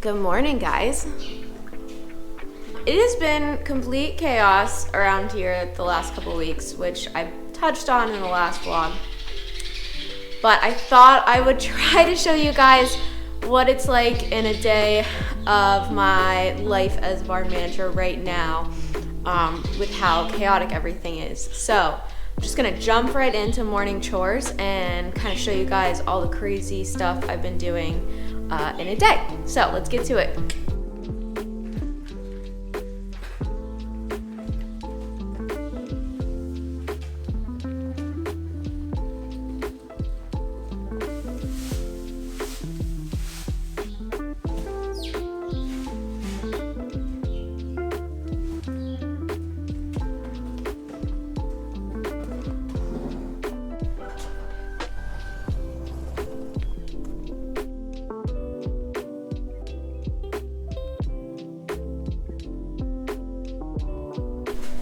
Good morning, guys. It has been complete chaos around here the last couple weeks, which I touched on in the last vlog. But I thought I would try to show you guys what it's like in a day of my life as barn manager right now, with how chaotic everything is. So I'm just gonna jump right into morning chores and kind of show you guys all the crazy stuff I've been doing in a day. So let's get to it.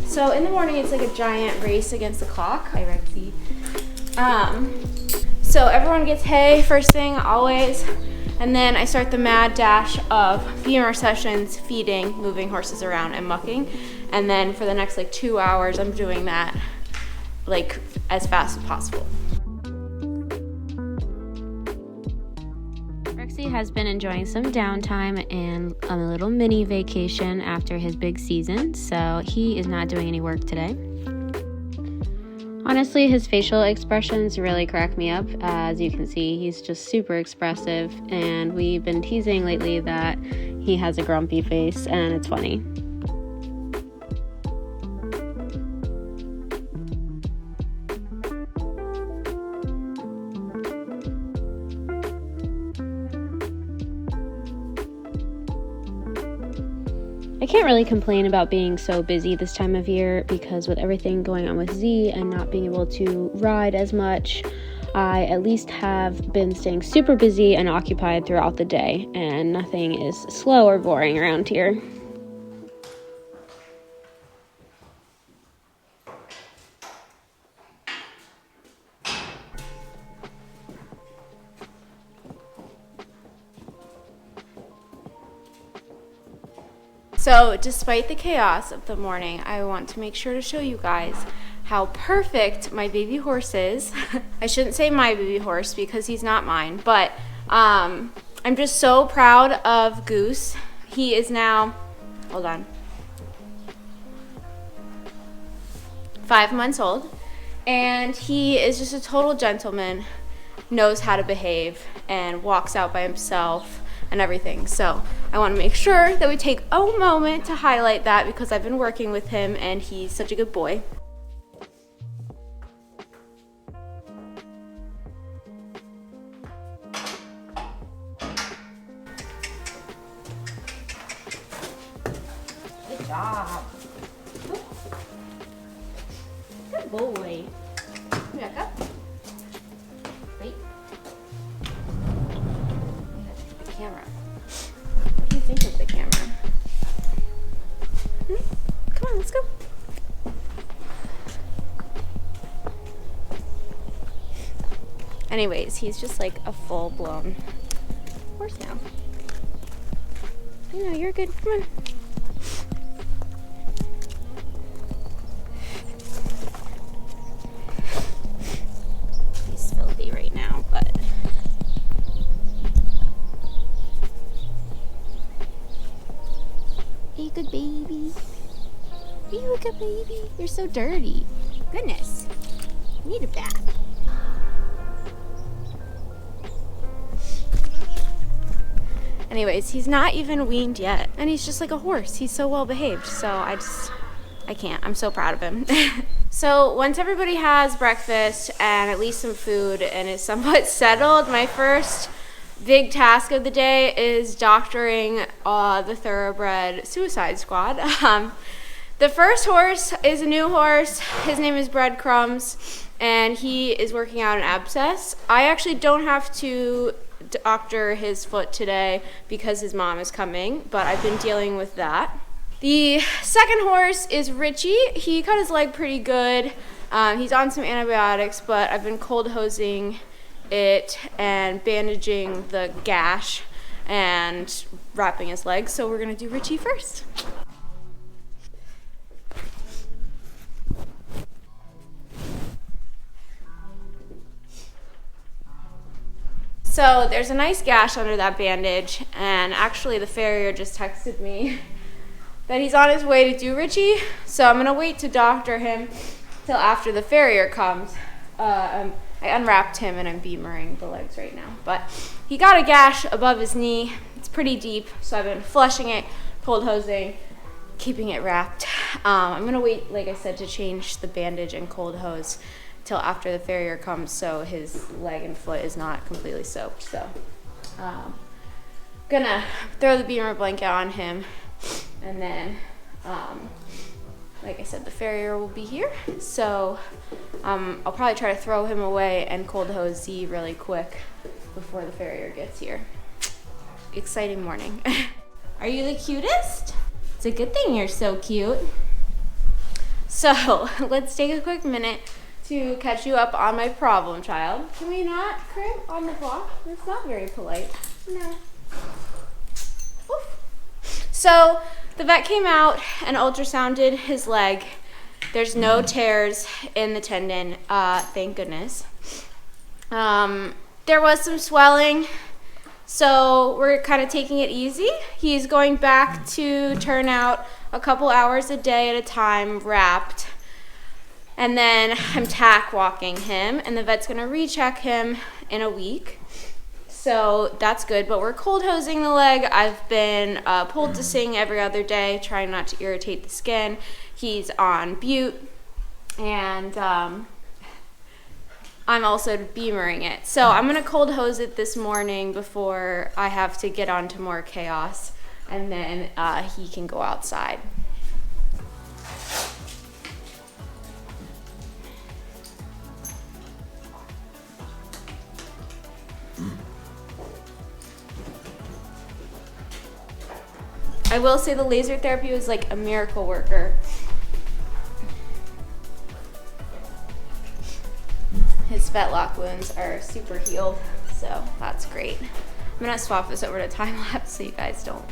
So in the morning, it's like a giant race against the clock. Hi, Rexy. So everyone gets hay first thing, always. And then I start the mad dash of femur sessions, feeding, moving horses around, and mucking. And then for the next like 2 hours, I'm doing that like as fast as possible. Rexy has been enjoying some downtime and a little mini vacation after his big season, so he is not doing any work today. Honestly, his facial expressions really crack me up. As you can see, he's just super expressive, and we've been teasing lately that he has a grumpy face, and it's funny. I can't really complain about being so busy this time of year because with everything going on with Z and not being able to ride as much, I at least have been staying super busy and occupied throughout the day, and nothing is slow or boring around here. So despite the chaos of the morning, I want to make sure to show you guys how perfect my baby horse is. I shouldn't say my baby horse because he's not mine, but I'm just so proud of Goose. He is now, hold on, 5 months old, and he is just a total gentleman, knows how to behave, and walks out by himself and everything. So I want to make sure that we take a moment to highlight that because I've been working with him and he's such a good boy. Good job. Good boy. Back up. Wait. Camera. What do you think of the camera? Come on, let's go. Anyways, he's just like a full-blown horse now. I know, you're good. Come on. He's filthy right now, but are you a good baby? Are you a good baby? You're so dirty. Goodness. You need a bath. Anyways, he's not even weaned yet. And he's just like a horse. He's so well behaved. So I can't. I'm so proud of him. So once everybody has breakfast and at least some food and is somewhat settled, my first big task of the day is doctoring the thoroughbred suicide squad. The first horse is a new horse. His name is Breadcrumbs, and he is working out an abscess. I actually don't have to doctor his foot today because his mom is coming, but I've been dealing with that. The second horse is Richie. He cut his leg pretty good. He's on some antibiotics, but I've been cold hosing it and bandaging the gash and wrapping his legs. So we're gonna do Richie first. So there's a nice gash under that bandage, and actually the farrier just texted me that he's on his way to do Richie, so I'm gonna wait to doctor him till after the farrier comes. I unwrapped him and I'm beamering the legs right now, but he got a gash above his knee. It's pretty deep, so I've been flushing it, cold hosing, keeping it wrapped. I'm gonna wait, like I said, to change the bandage and cold hose till after the farrier comes, so his leg and foot is not completely soaked. So gonna throw the beamer blanket on him, and then like I said, the farrier will be here, so I'll probably try to throw him away and cold hose Z really quick before the farrier gets here. Exciting morning. Are you the cutest? It's a good thing you're so cute. So let's take a quick minute to catch you up on my problem child. Can we not crib on the block? That's not very polite. No. Oof. So the vet came out and ultrasounded his leg. There's no tears in the tendon, thank goodness. There was some swelling, so we're kind of taking it easy. He's going back to turn out a couple hours a day at a time, wrapped. And then I'm tack walking him, and the vet's gonna recheck him in a week. So that's good, but we're cold hosing the leg. I've been poulticing every other day, trying not to irritate the skin. He's on Butte, and I'm also beamering it. So I'm gonna cold hose it this morning before I have to get on to more chaos, and then he can go outside. I will say the laser therapy was like a miracle worker. His fetlock wounds are super healed, so that's great. I'm gonna swap this over to time lapse so you guys don't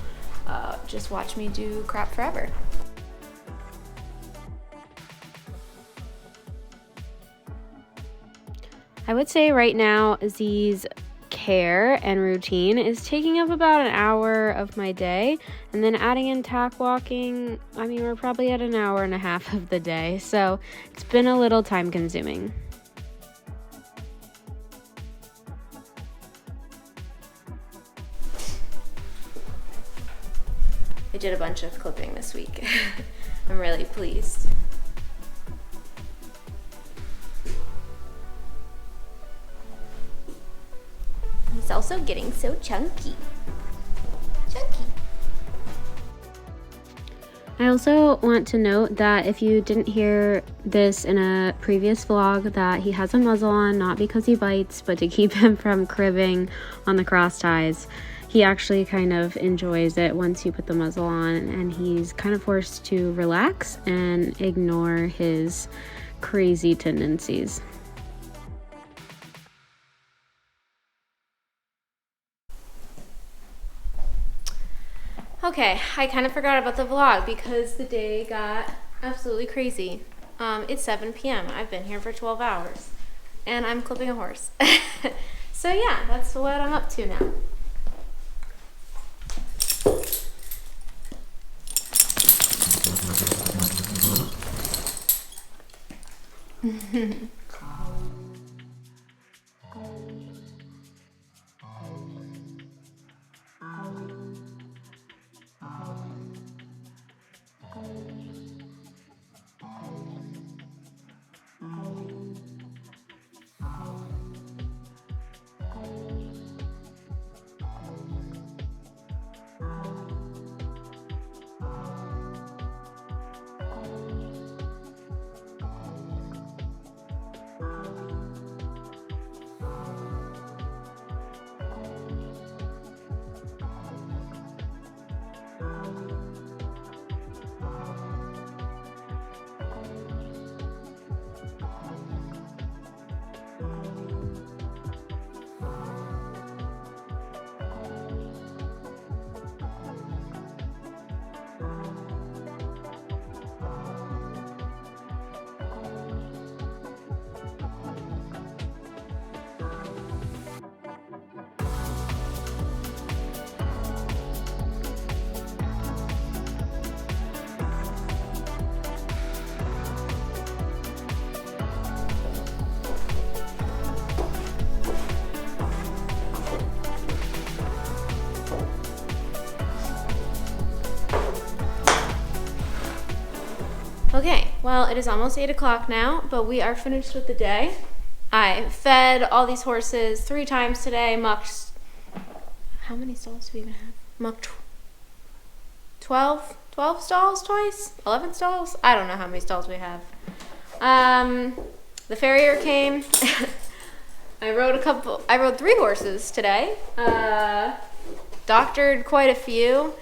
just watch me do crap forever. I would say right now Z's care and routine is taking up about an hour of my day, and then adding in tack walking, I mean, we're probably at an hour and a half of the day, so it's been a little time consuming. I did a bunch of clipping this week. I'm really pleased. He's also getting so chunky. Chunky. I also want to note that if you didn't hear this in a previous vlog, that he has a muzzle on, not because he bites, but to keep him from cribbing on the cross ties. He actually kind of enjoys it once you put the muzzle on, and he's kind of forced to relax and ignore his crazy tendencies. Okay, I kind of forgot about the vlog because the day got absolutely crazy. It's 7 p.m. I've been here for 12 hours and I'm clipping a horse. So yeah, that's what I'm up to now. Okay, well, it is almost 8 o'clock now, but we are finished with the day. I fed all these horses 3 times today, mucked, how many stalls do we even have? Mucked 12 stalls twice? 11 stalls? I don't know how many stalls we have. The farrier came. I rode 3 horses today. Doctored quite a few.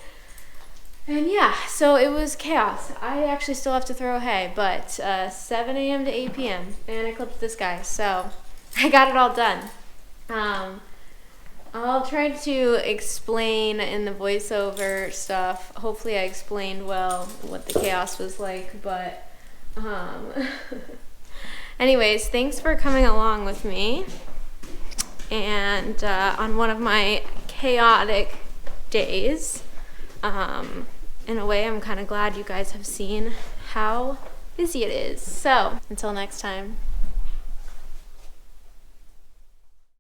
And yeah, so it was chaos. I actually still have to throw hay, but 7 a.m. to 8 p.m. and I clipped this guy, so I got it all done. I'll try to explain in the voiceover stuff. Hopefully I explained well what the chaos was like, but anyways, thanks for coming along with me and on one of my chaotic days. In a way, I'm kind of glad you guys have seen how busy it is. So, until next time.